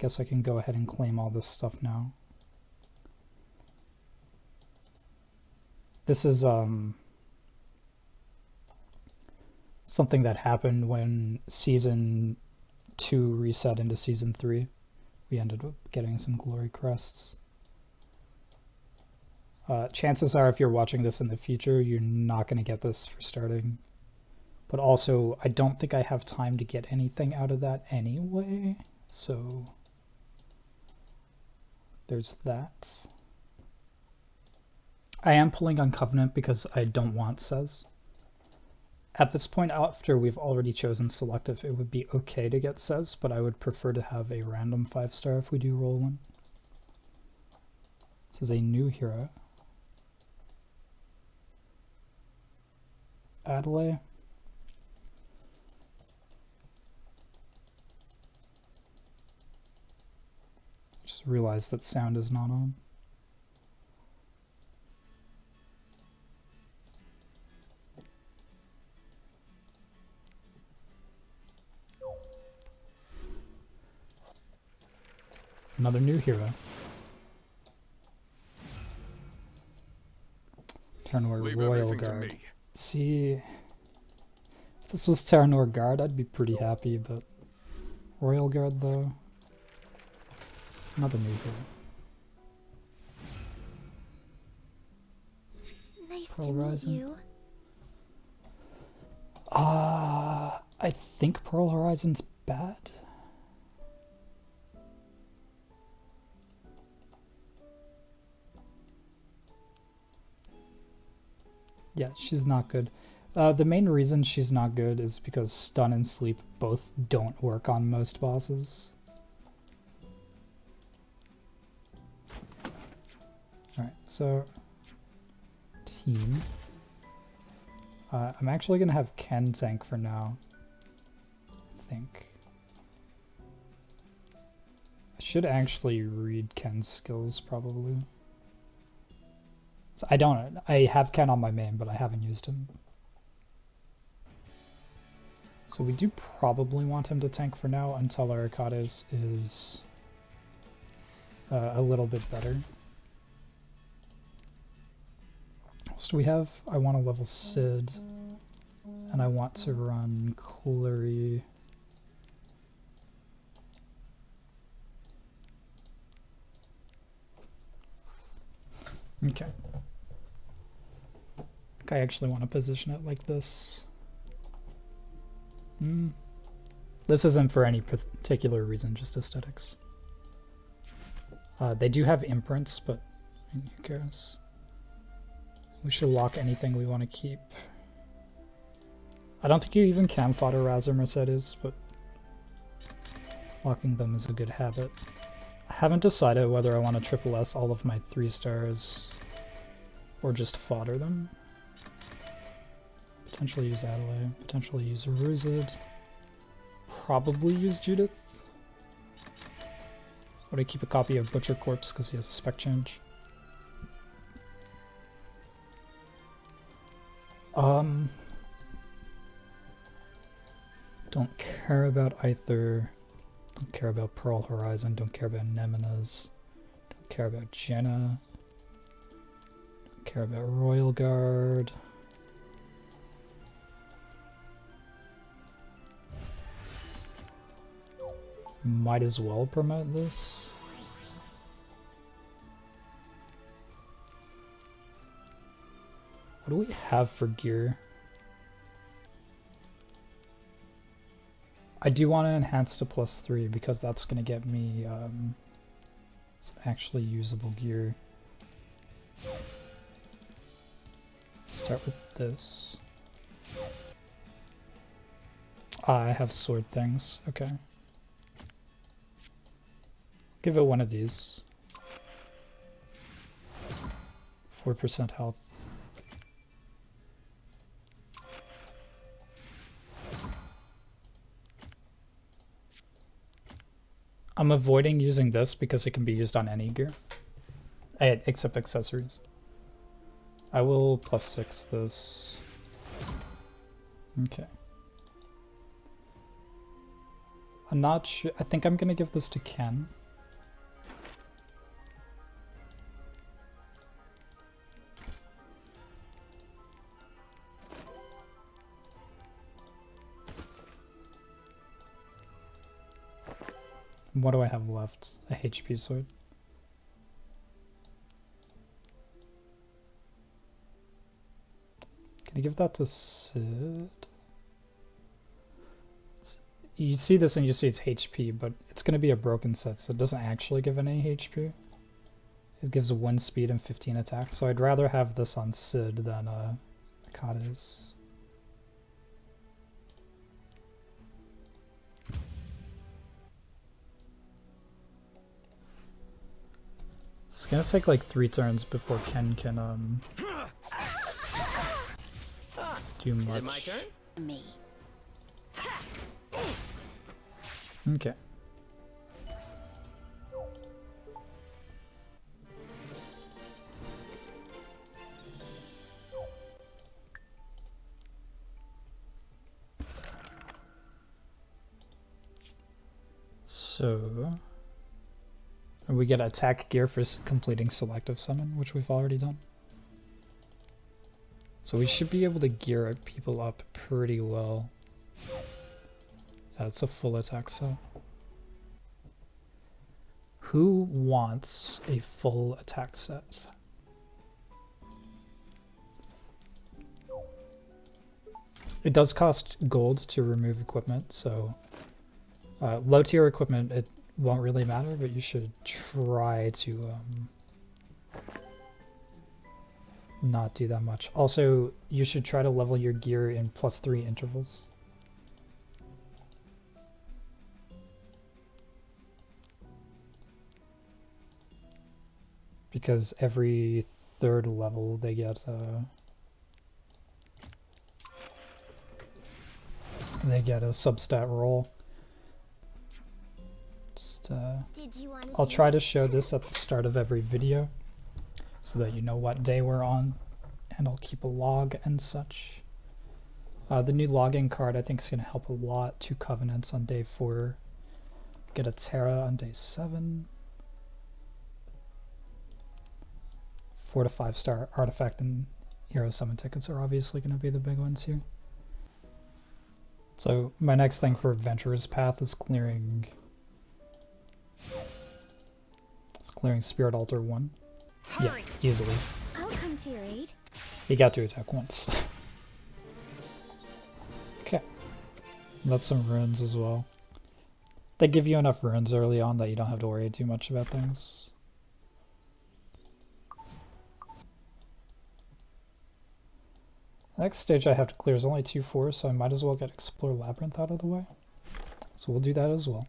guess I can go ahead and claim all this stuff now. This is something that happened when Season 2 reset into Season 3. We ended up getting some glory crests. Chances are if you're watching this in the future, you're not going to get this for starting. But also, I don't think I have time to get anything out of that anyway, so there's that. I am pulling on Covenant because I don't want Says. At this point, after we've already chosen Selective, it would be okay to get Says, but I would prefer to have a random 5-star if we do roll one. This is a new hero. Adelaide. Just realized that sound is not on. Another new hero. Terranor Royal Guard. See, if this was Terranor Guard, I'd be pretty happy, but Royal Guard though. Another new hero. Nice Pearl to meet Horizon. you. I think Pearl Horizon's bad. Yeah, she's not good. The main reason she's not good is because Stun and Sleep both don't work on most bosses. Alright, so team. I'm actually going to have Ken tank for now, I think. I should actually read Ken's skills, probably. So I have Ken on my main, but I haven't used him. So we do probably want him to tank for now until Arcades is a little bit better. What else do we have? I want to level Sid, and I want to run Clary. Okay. I actually want to position it like this. This isn't for any particular reason, just aesthetics. They do have imprints, but who cares? We should lock anything we want to keep. I don't think you even can fodder Raz or Mercedes, but locking them is a good habit. I haven't decided whether I want to triple S all of my 3-stars or just fodder them. Potentially use Adelaide, potentially use Ruzid, probably use Judith. Would I keep a copy of Butcher Corpse because he has a spec change? Don't care about Aether, don't care about Pearl Horizon, don't care about Nemenas, don't care about Jenna, don't care about Royal Guard. Might as well promote this. What do we have for gear? I do want to enhance to +3 because that's going to get me some actually usable gear. Start with this. I have sword things. Okay. Give it one of these. 4% health. I'm avoiding using this because it can be used on any gear, except accessories. I will +6 this. Okay. I'm not sure. I think I'm gonna give this to Ken. What do I have left? A HP sword. Can I give that to Sid? You see this and you see it's HP, but it's going to be a broken set, so it doesn't actually give any HP. It gives 1 speed and 15 attack, so I'd rather have this on Sid than Akade's. It's gonna take like 3 turns before Ken can do much. Is it my turn? Me. Okay. So we get attack gear for completing selective summon, which we've already done. So we should be able to gear people up pretty well. That's a full attack set. Who wants a full attack set? It does cost gold to remove equipment, so low tier equipment, it won't really matter, but you should try to not do that much. Also, you should try to level your gear in +3 intervals. Because every 3rd level they get a substat roll. Just, I'll try to show this at the start of every video so that you know what day we're on, and I'll keep a log and such. The new logging card I think is going to help a lot. 2 Covenants on day 4. Get a Terra on day 7. 4 to 5 star artifact and hero summon tickets are obviously going to be the big ones here. So my next thing for Adventurer's Path is clearing Spirit Altar 1. Yeah, easily. I'll come to your aid. He got to attack once. Okay. That's some runes as well. They give you enough runes early on that you don't have to worry too much about things. The next stage I have to clear is only 2/4, so I might as well get Explore Labyrinth out of the way. So we'll do that as well.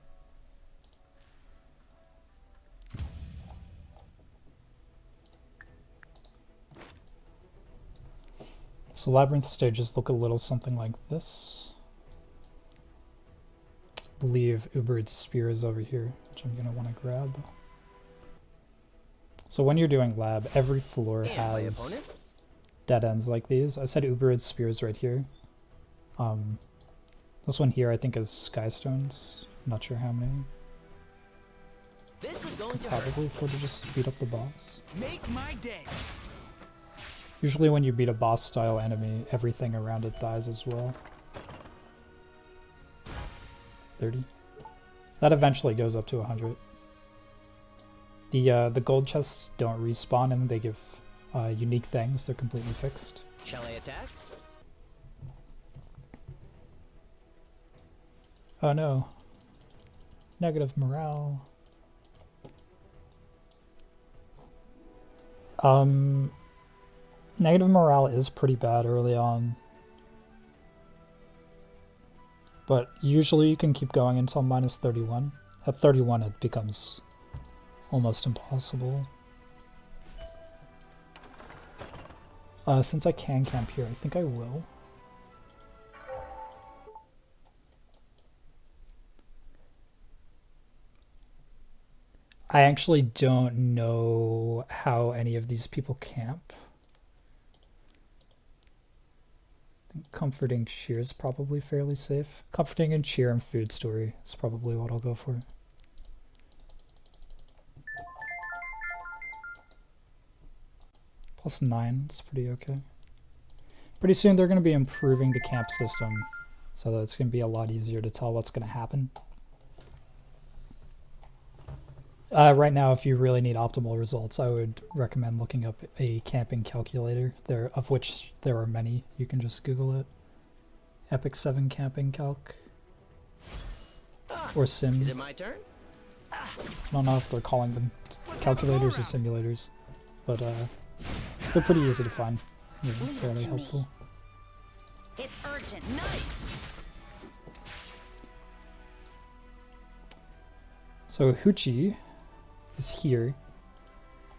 So Labyrinth stages look a little something like this. I believe Uberid's Spear is over here, which I'm going to want to grab. So when you're doing lab, every floor has dead ends like these. I said Uberid's Spear is right here. This one here I think is Skystones. I'm not sure how many. This is going to Probably afford to just beat up the boss. make my day. Usually when you beat a boss style enemy, everything around it dies as well. 30. That eventually goes up to 100. The gold chests don't respawn and they give unique things. They're completely fixed. Shall I attack? Oh no. Negative morale. Negative morale is pretty bad early on. But usually you can keep going until -31. At 31 it becomes almost impossible. Since I can camp here, I think I will. I actually don't know how any of these people camp. I think Comforting Cheer is probably fairly safe. Comforting and Cheer and Food Story is probably what I'll go for. +9 is pretty okay. Pretty soon they're going to be improving the camp system so that it's going to be a lot easier to tell what's going to happen. Right now, if you really need optimal results, I would recommend looking up a camping calculator, of which there are many. You can just Google it. Epic 7 camping calc. Or sim. Is it my turn? I don't know if they're calling them calculators or simulators, but they're pretty easy to find. They're fairly helpful. It's urgent. Nice. So Hoochie is here.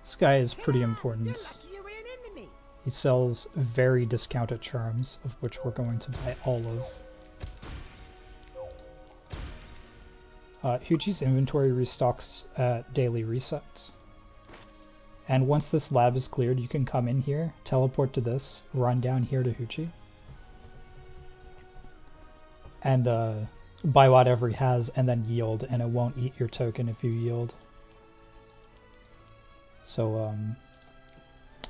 This guy is pretty important. You ran into me. He sells very discounted charms, of which we're going to buy all of. Hoochie's inventory restocks at daily reset. And once this lab is cleared, you can come in here, teleport to this, run down here to Hoochie, and buy whatever he has, and then yield, and it won't eat your token if you yield. So,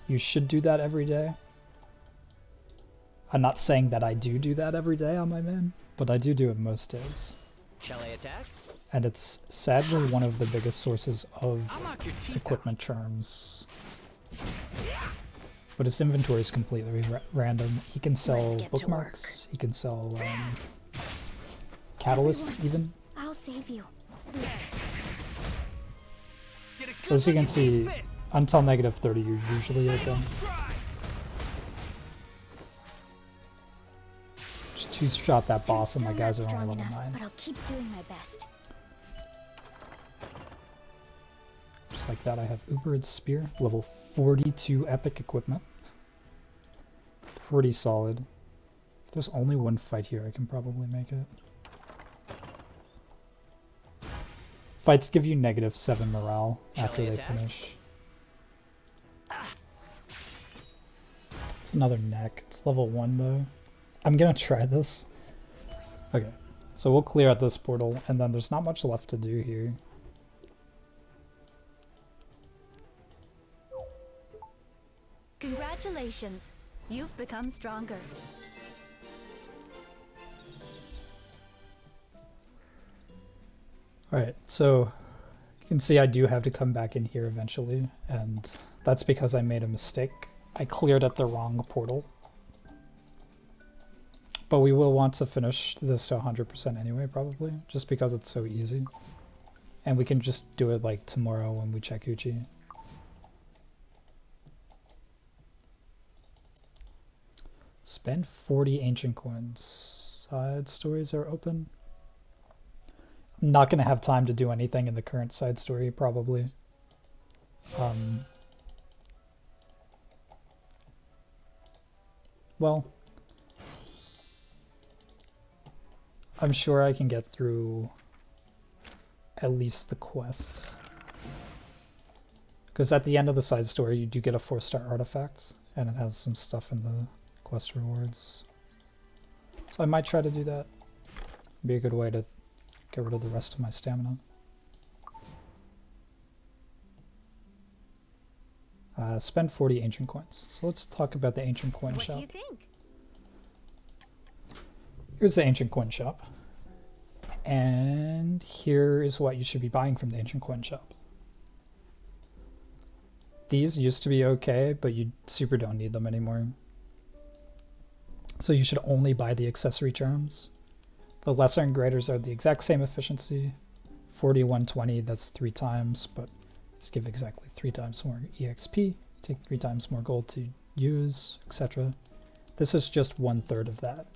you should do that every day. I'm not saying that I do that every day on my man, but I do it most days. Shall I attack? And it's sadly one of the biggest sources of I'll knock your teeth equipment charms. But his inventory is completely random. He can sell bookmarks, he can sell catalysts even. I'll save you. So as you can see, until -30 you're usually okay. Just two-shot that boss and my guys are only level 9. But I'll keep doing my best. Just like that, I have Uberid's Spear, level 42 epic equipment. Pretty solid. If there's only one fight here, I can probably make it. Fights give you -7 morale after they finish. It's another neck. It's level 1 though. I'm gonna try this. Okay, so we'll clear out this portal, and then there's not much left to do here. Congratulations. You've become stronger. Alright, so you can see I do have to come back in here eventually, and that's because I made a mistake. I cleared at the wrong portal. But we will want to finish this to 100% anyway, probably, just because it's so easy. And we can just do it like tomorrow when we check Uchi. Spend 40 ancient coins. Side stories are open. I'm not going to have time to do anything in the current side story, probably. Well, I'm sure I can get through at least the quests. Because at the end of the side story, you do get a 4-star artifact, and it has some stuff in the quest rewards. So I might try to do that. Be a good way to get rid of the rest of my stamina. Spend 40 ancient coins. So let's talk about the ancient coin shop. What do you think? Here's the ancient coin shop. And here is what you should be buying from the ancient coin shop. These used to be okay, but you super don't need them anymore. So you should only buy the accessory charms. The lesser and greaters are the exact same efficiency. 40, 120, that's 3 times, but just give exactly 3 times more EXP, take 3 times more gold to use, etc. This is just 1/3 of that.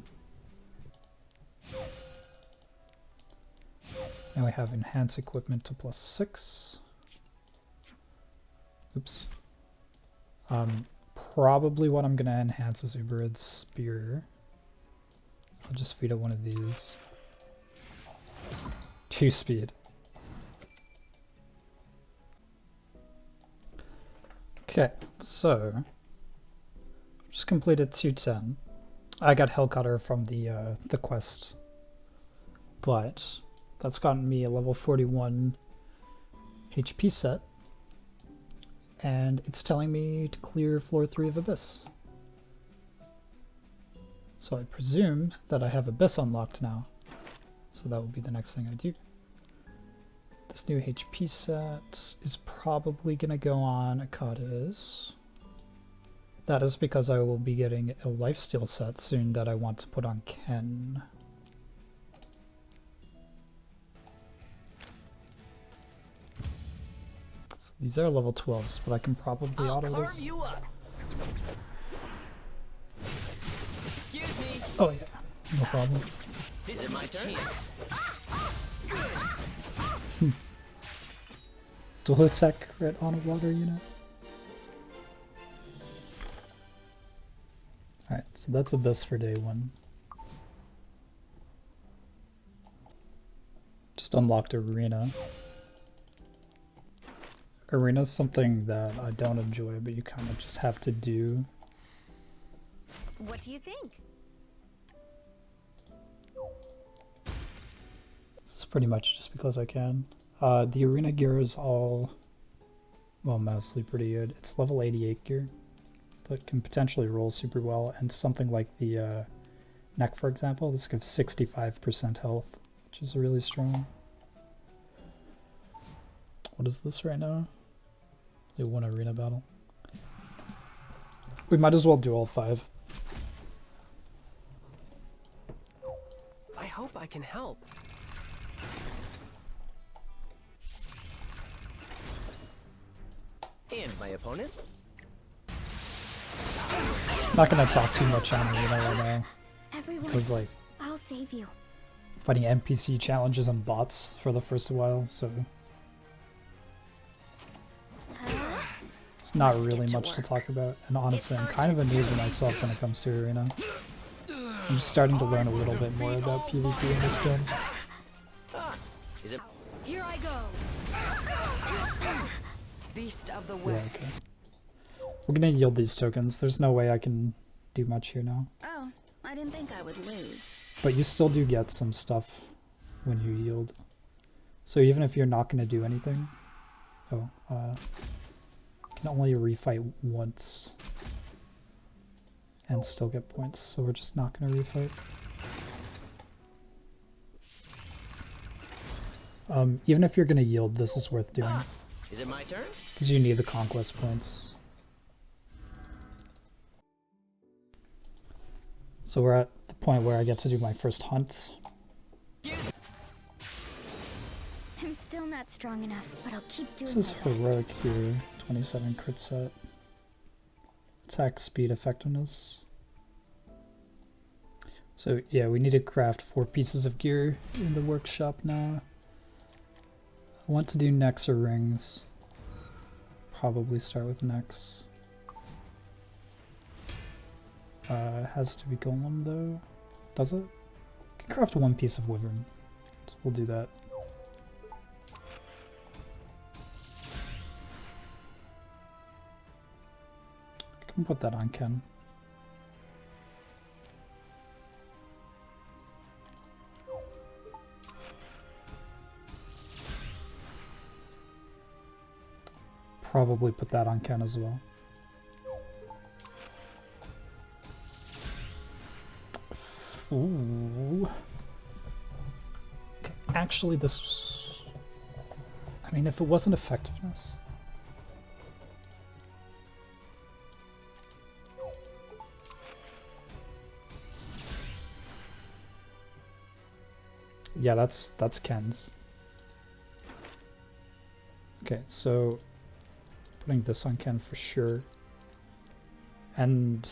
Now we have enhance equipment to +6. Oops. Probably what I'm going to enhance is Uberid's Spear. I'll just feed it one of these. 2 speed. Okay, so just completed 210. I got Hellcutter from the quest, but that's gotten me a level 41 HP set, and it's telling me to clear floor 3 of Abyss. So I presume that I have Abyss unlocked now, so that will be the next thing I do. This new HP set is probably going to go on Akata's. That is because I will be getting a lifesteal set soon that I want to put on Ken. So these are level 12s, but I can probably auto this. You up. Excuse me. Oh yeah, no problem. This is my chance. Dual attack crit on a water unit. Alright, so that's Abyss for day 1. Just unlocked Arena. Arena's something that I don't enjoy, but you kind of just have to do. What do you think? This is pretty much just because I can. The Arena gear is all, well, mostly pretty good. It's level 88 gear, so it can potentially roll super well, and something like the neck, for example, this gives 65% health, which is really strong. What is this right now? They won Arena battle. We might as well do all 5. I hope I can help. And my opponent? Not gonna talk too much on Arena right now, Everyone, because like I'll save you. fighting NPC challenges and bots for the first while, so it's not really much to talk about. And honestly, I'm kind of a noob myself when it comes to Arena. I'm just starting to learn a little bit more about PvP in this game. Is it? Here I go. Beast of the Yeah, West. okay. We're gonna yield these tokens. There's no way I can do much here now. Oh, I didn't think I would lose. But you still do get some stuff when you yield. So even if you're not gonna do anything, you can only refight once and still get points. So we're just not gonna refight. Even if you're gonna yield, this is worth doing Is it my turn? because you need the conquest points. So we're at the point where I get to do my first hunt. I'm still not strong enough, but I'll keep doing This is my best. heroic here. 27 crit set. Attack speed effectiveness. So yeah, we need to craft 4 pieces of gear in the workshop now. I want to do necks or rings. Probably start with necks. Has to be golem though. Does it? Can craft 1 piece of wyvern. So we'll do that. I can put that on Ken. Probably put that on Ken as well. Ooh. Okay, actually, this... I mean, if it wasn't effectiveness... Yeah, that's Ken's. Okay, so putting this on Ken for sure. And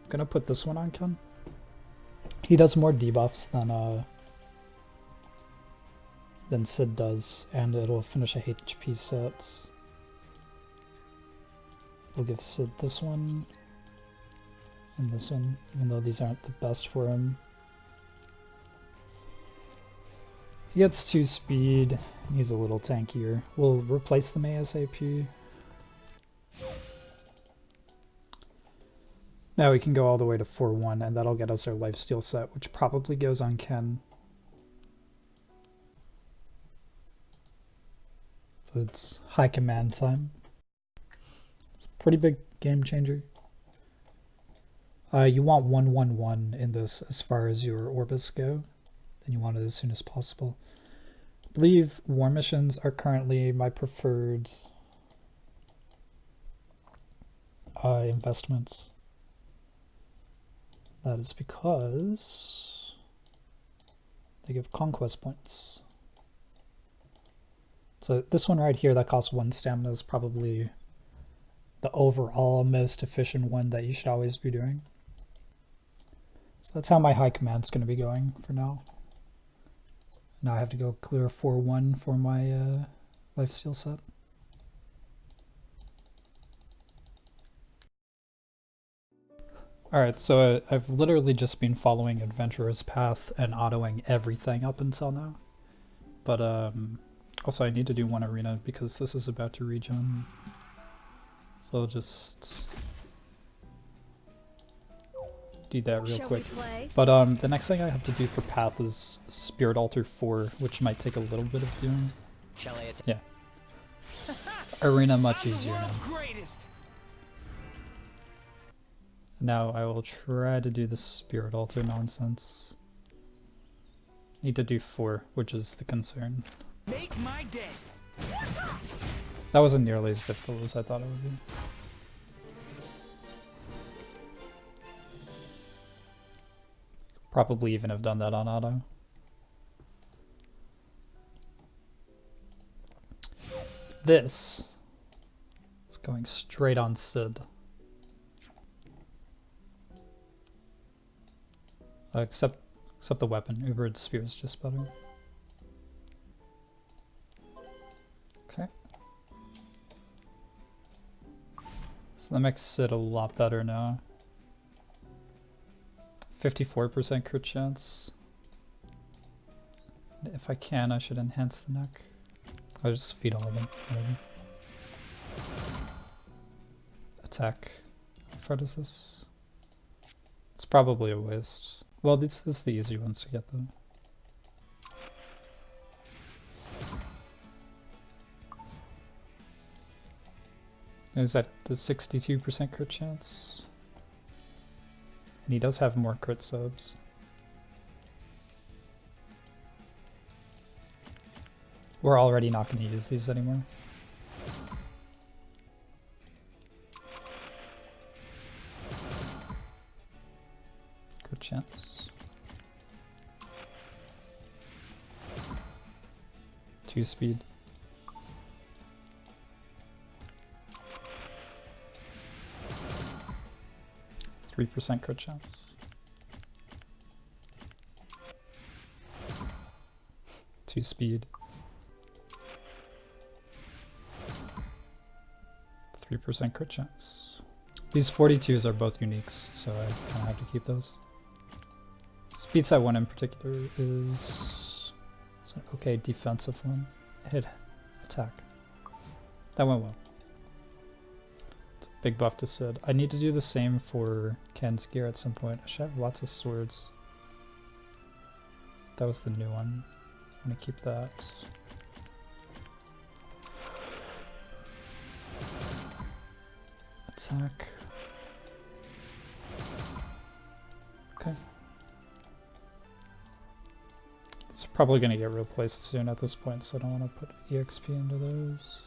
I'm gonna put this one on Ken. He does more debuffs than Sid does, and it'll finish a HP set. We'll give Sid this one and this one, even though these aren't the best for him. He gets 2 speed, and he's a little tankier. We'll replace them ASAP. Now we can go all the way to 4-1, and that'll get us our lifesteal set, which probably goes on Ken. So it's high command time. It's a pretty big game changer. You want 1-1-1 in this as far as your orbits go, and you want it as soon as possible. I believe war missions are currently my preferred investments. That is because they give conquest points. So this one right here that costs 1 stamina is probably the overall most efficient one that you should always be doing. So that's how my high command's going to be going for now. Now I have to go clear 4-1 for my lifesteal set. Alright, so I've literally just been following Adventurer's Path and autoing everything up until now. But also I need to do one arena because this is about to regen. So I'll just do that real quick. But the next thing I have to do for Path is Spirit Altar 4, which might take a little bit of doing. Shall I attack? Yeah. Arena much easier now. Now I will try to do the Spirit Altar nonsense. Need to do 4, which is the concern. Make my day. That wasn't nearly as difficult as I thought it would be. Probably even have done that on auto. This is going straight on Sid. Except the weapon. Uber's spear is just better. Okay. So that makes Sid a lot better now. 54% crit chance. If I can, I should enhance the neck. I'll just feed all of them. Whatever. Attack. How far does this? It's probably a waste. Well, this is the easy ones to get though. Is that the 62% crit chance? And he does have more crit subs. We're already not going to use these anymore. Good chance. 2 speed. %3 crit chance. 2 speed. 3% crit chance. These 42s are both uniques, so I kind of have to keep those. Speed set 1 in particular is an okay defensive one. Hit, attack. That went well. It's a big buff to Sid. I need to do the same for Ken's gear at some point. I should have lots of swords. That was the new one. I'm gonna keep that. Attack. Okay. It's probably going to get replaced soon at this point, so I don't want to put EXP into those.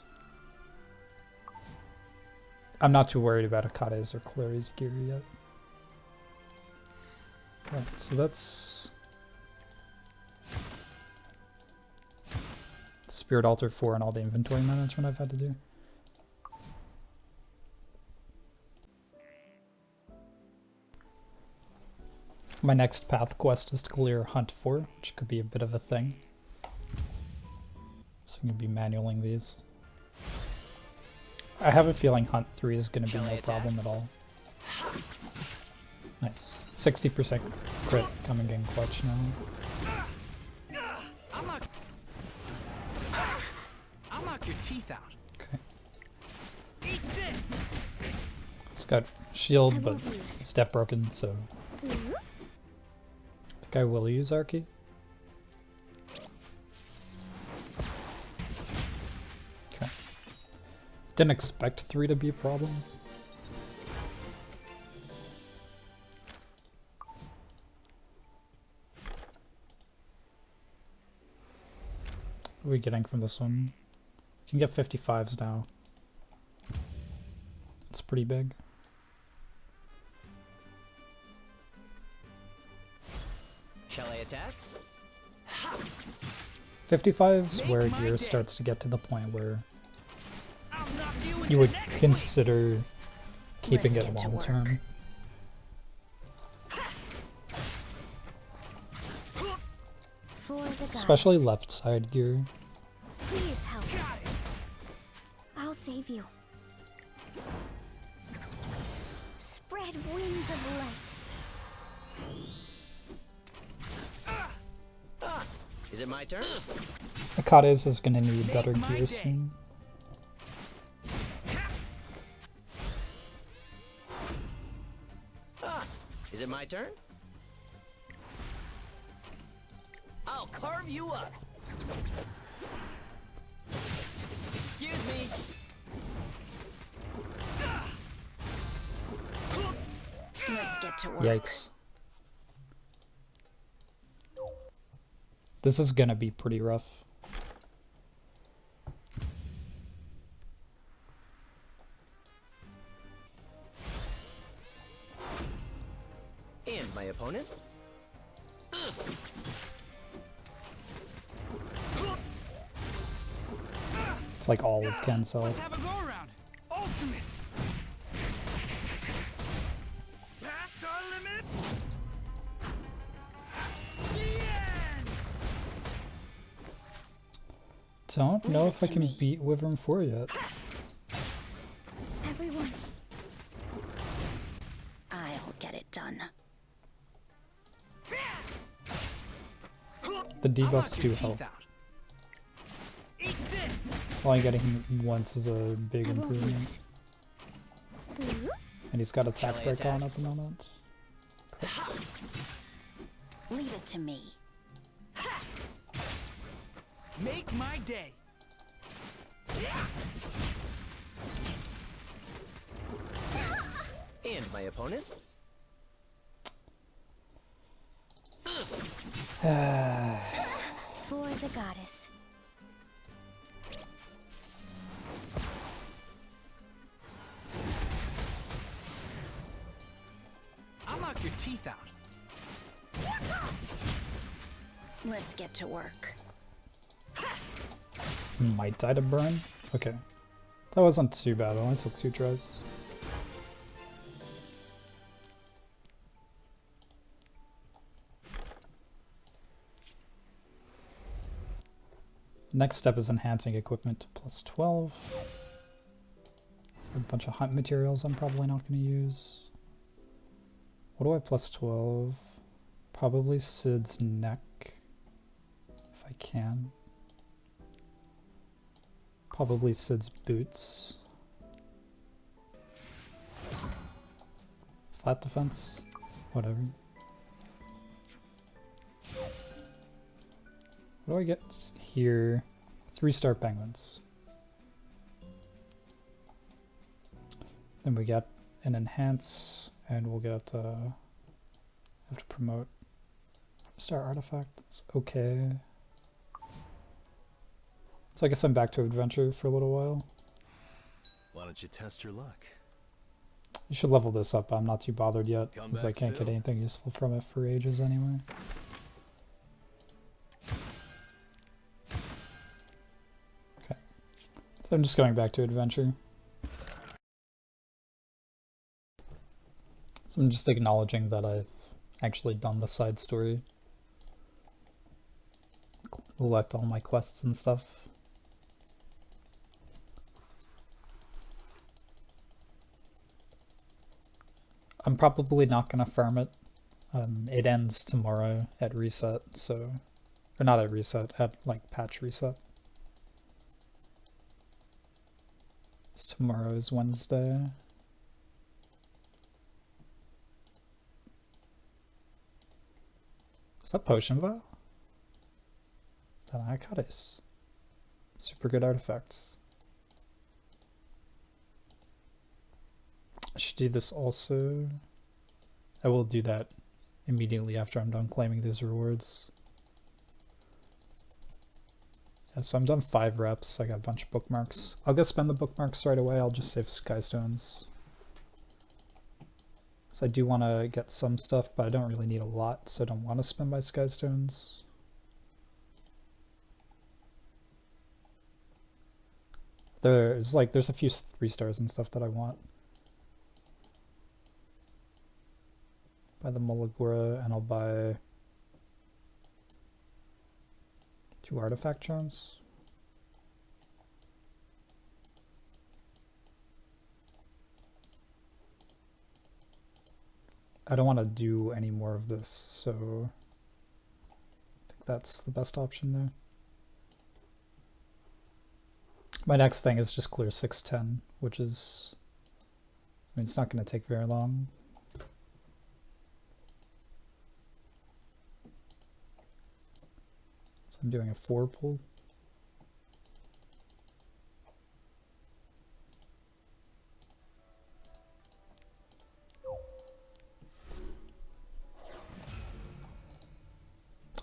I'm not too worried about Akade's or Clary's gear yet. Right, so that's Spirit Altar 4 and all the inventory management I've had to do. My next path quest is to clear Hunt 4, which could be a bit of a thing. So I'm going to be manualing these. I have a feeling Hunt 3 is going to be no problem at all. Nice. 60% crit coming in clutch now. I'll knock your teeth out. Okay. Eat this. Let's Got shield, but it's def broken, so I think I will use Arky. Okay. Didn't expect 3 to be a problem. What are we getting from this one? You can get 55s now. It's pretty big. Shall I attack? 55's where gear starts to get to the point where you would consider keeping it long term. Especially left side gear. Please help. I'll save you. Spread wings of light. Is it my turn? Akade's is gonna need better gear soon. Is it my turn? I'll carve you up. Excuse me. Let's get to work. Yikes. This is gonna be pretty rough. And my opponent? It's like all of Ken's Let's health. have a go around. Ultimate. Past our limits. The end. Don't know if I can beat Wyvern 4 yet. Everyone, I'll get it done. The I'll knock debuffs your do teeth help. out. Eat this. Only getting him once is a big I won't improvement. lose. And he's got attack Shall I break attack? on at the moment. Leave it to me. Make my day. And my opponent? For the goddess. I'll knock your teeth out. Let's get to work. Might die to burn? Okay. That wasn't too bad, it only took 2 tries. Next step is enhancing equipment to plus 12. A bunch of hunt materials I'm probably not going to use. What do I plus 12? Probably Sid's neck, if I can. Probably Sid's boots. Flat defense, whatever. What do I get here? 3-star penguins. Then we get an enhance, and we'll get have to promote star artifact. It's okay. So I guess I'm back to adventure for a little while. Why don't you test your luck? You should level this up. I'm not too bothered yet, Come because I back can't get soon. anything useful from it for ages anyway. Okay. So I'm just going back to adventure. So I'm just acknowledging that I've actually done the side story. Collect all my quests and stuff. I'm probably not going to farm it. It ends tomorrow at reset, so... Or not at reset, at like patch reset. Tomorrow is Wednesday. that potion vial? Tanaakaris. Super good artifact. I should do this also. I will do that immediately after I'm done claiming these rewards. Yeah, so I'm done 5 reps. I got a bunch of bookmarks. I'll go spend the bookmarks right away. I'll just save Skystones. So I do want to get some stuff, but I don't really need a lot, so I don't want to spend my Skystones. There's a few 3 stars and stuff that I want. Buy the Mulagura, and I'll buy 2 artifact charms. I don't want to do any more of this, so I think that's the best option there. My next thing is just clear 610, which is, I mean, it's not going to take very long. So I'm doing a 4 pull.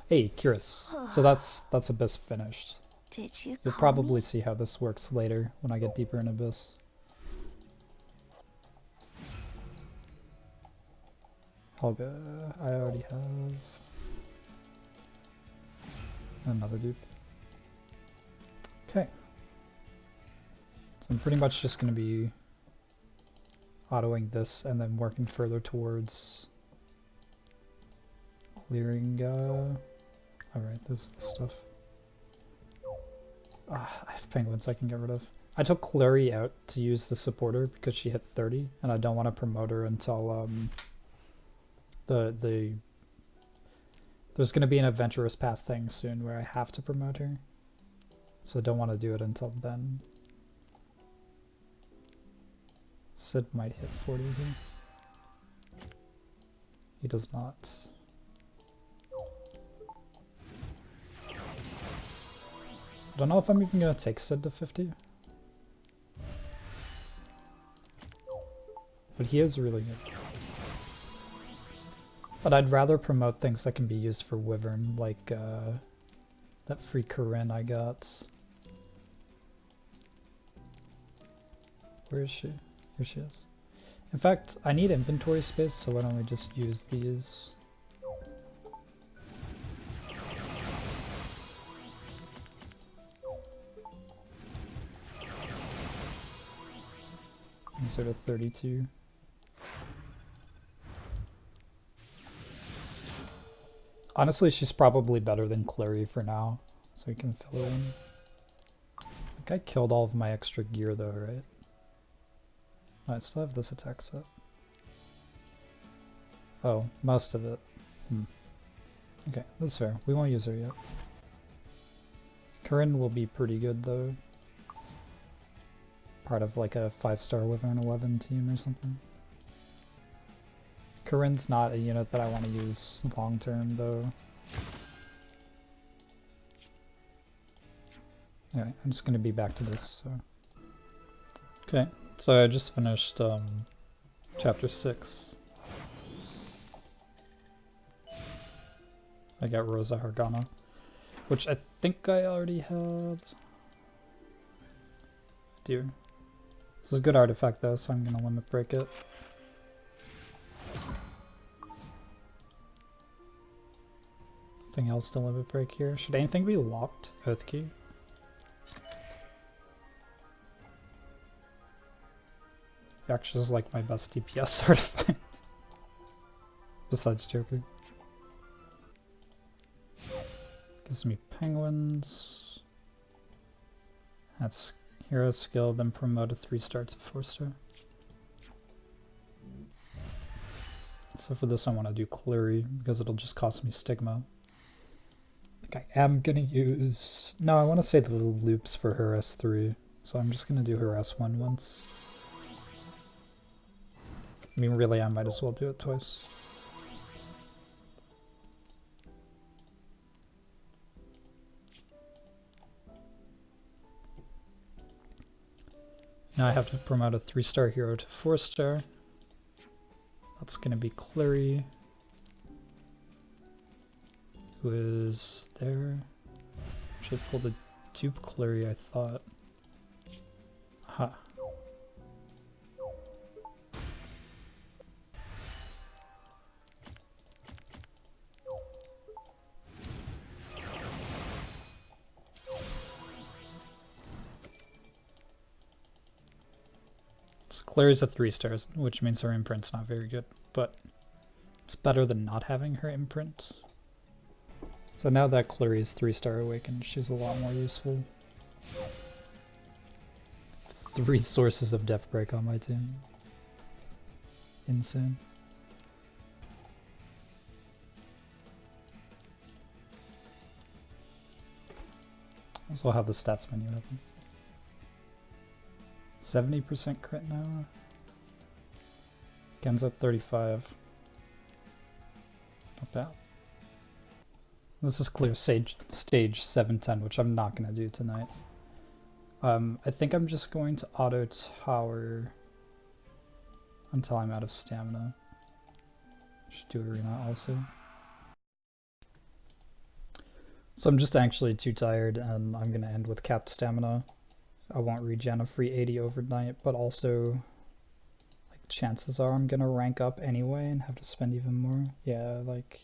Hey, Curious. So that's Abyss finished. Did you You'll call probably me? see how this works later when I get deeper in Abyss. Helga, I already have another dupe. Okay. So I'm pretty much just going to be autoing this and then working further towards clearing, alright, there's the stuff. I have penguins I can get rid of. I took Clary out to use the supporter because she hit 30, and I don't want to promote her until there's going to be an adventurous path thing soon where I have to promote her, so I don't want to do it until then. Sid might hit 40 here. He does not. I don't know if I'm even going to take Sid to 50. But he is really good. But I'd rather promote things that can be used for Wyvern, like that free Corinne I got. Where is she? Here she is. In fact, I need inventory space, so why don't we just use these? Insert a 32. Honestly, she's probably better than Clary for now, so we can fill her in. I think I killed all of my extra gear though, right? No, I still have this attack set. Oh, most of it. Okay, that's fair. We won't use her yet. Corinne will be pretty good though. Part of like a 5-star Wyvern 11 team or something. Corinne's not a unit that I want to use long term though. Alright, I'm just going to be back to this. So. Okay, so I just finished chapter 6. I got Rosa Hargana, which I think I already had. Dear. This is a good artifact though, so I'm going to limit break it. Nothing else to limit break here. Should anything be locked? Earth key? Actually is like my best DPS artifact. Besides Joker. Gives me penguins. That's hero skill, then promote a 3-star to 4-star. So for this I want to do Clary because it'll just cost me stigma. I think I am gonna use... No, I want to save the little loops for her S3. So I'm just gonna do her S1 once. I mean really I might as well do it twice. Now I have to promote a 3-star hero to 4-star. That's gonna be Clary, who is there. Should pull the dupe Clary, I thought. Aha. So Clary's a 3-star, which means her imprint's not very good, but it's better than not having her imprint. So now that Clary is 3-star awakened, she's a lot more useful. 3 sources of death break on my team. Insane. Also have the stats menu open. 70% crit now. Gen's at 35. Not bad. This is clear stage 710, which I'm not going to do tonight. I think I'm just going to auto tower until I'm out of stamina. Should do arena also. So I'm just actually too tired and I'm going to end with capped stamina. I won't regen a free 80 overnight, but also like chances are I'm going to rank up anyway and have to spend even more. Yeah, like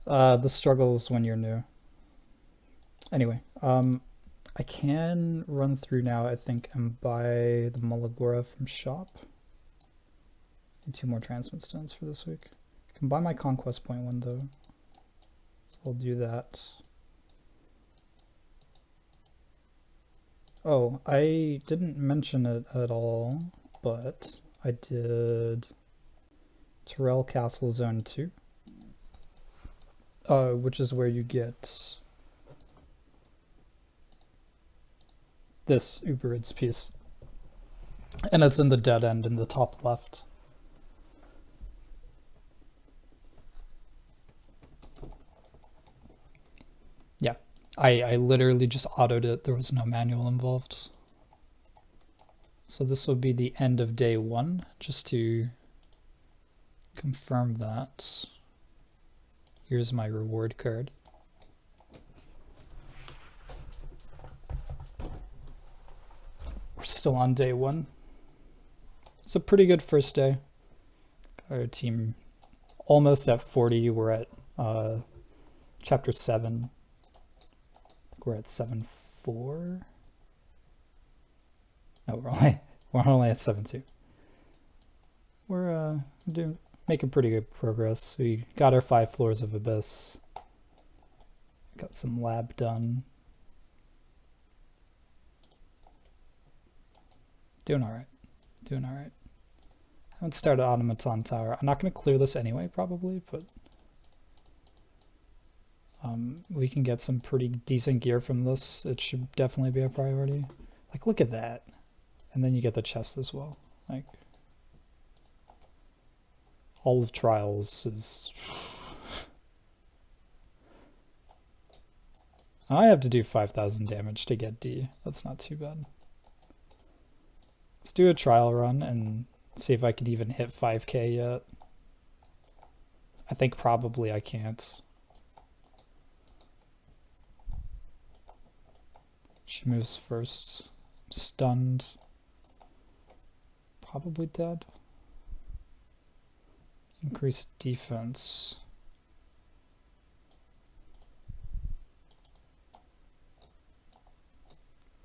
the struggle is when you're new. Anyway, I can run through now, I think, and buy the Mullagora from shop. And 2 more transmit stones for this week. I can buy my conquest point one though. So I'll do that. Oh, I didn't mention it at all, but I did Terrell Castle Zone 2. Which is where you get this Uberids piece. And it's in the dead end in the top left. Yeah, I literally just autoed it. There was no manual involved. So this will be the end of day 1, just to confirm that. Here's my reward card. We're still on day 1. It's a pretty good first day. Our team almost at 40. We're at chapter 7. I think we're at 7-4. No, we're only at 7-2. We're making pretty good progress. We got our 5 floors of Abyss. Got some lab done. Doing alright. Doing alright. Haven't started Automaton Tower. I'm not going to clear this anyway, probably, but we can get some pretty decent gear from this. It should definitely be a priority. Like, look at that. And then you get the chest as well. Like, all of Trials is... I have to do 5,000 damage to get D. That's not too bad. Let's do a trial run and see if I can even hit 5k yet. I think probably I can't. She moves first. I'm stunned. Probably dead. Increased defense.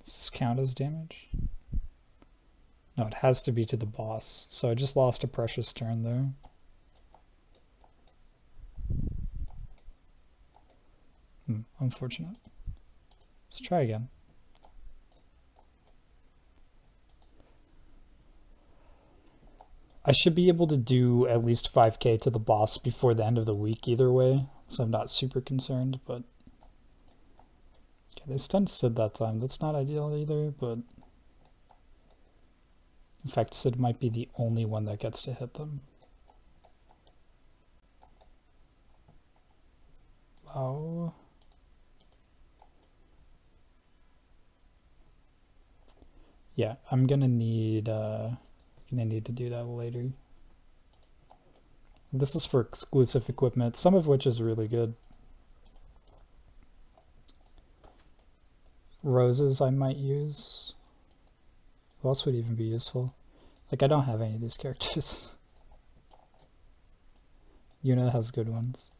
Does this count as damage? No, it has to be to the boss. So I just lost a precious turn there. Unfortunate. Let's try again. I should be able to do at least 5k to the boss before the end of the week either way, so I'm not super concerned, but... Okay, they stunned Sid that time. That's not ideal either, but... In fact, Sid might be the only one that gets to hit them. Wow. Yeah, I'm gonna need to do that later. This is for exclusive equipment, some of which is really good. Roses I might use. Who else would even be useful? Like, I don't have any of these characters. Yuna has good ones.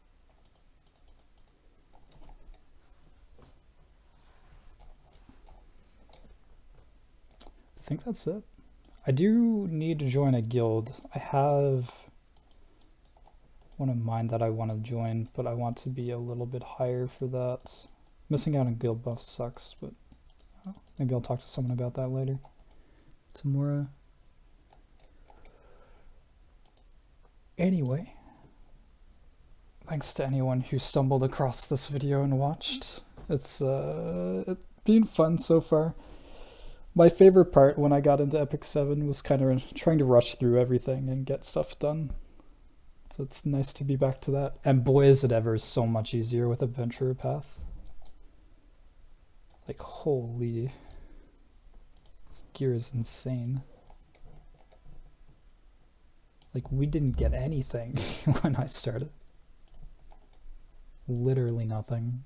I think that's it. I do need to join a guild. I have one of mine that I want to join, but I want to be a little bit higher for that. Missing out on guild buffs sucks, but maybe I'll talk to someone about that later. Tomorrow. Anyway, thanks to anyone who stumbled across this video and watched. It's been fun so far. My favorite part when I got into Epic 7 was kind of trying to rush through everything and get stuff done. So it's nice to be back to that. And boy, is it ever so much easier with Adventurer Path. Like, holy. This gear is insane. Like, we didn't get anything when I started. Literally nothing.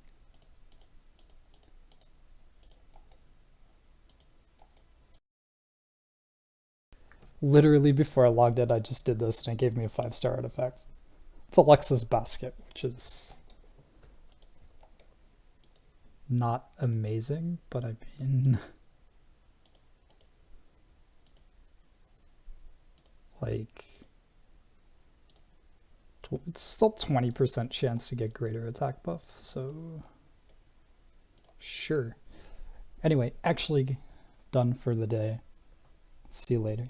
Literally before I logged in, I just did this and it gave me a 5-star artifact. It's Alexa's basket, which is not amazing, but I mean, like, it's still 20% chance to get greater attack buff, so sure. Anyway, actually done for the day. See you later.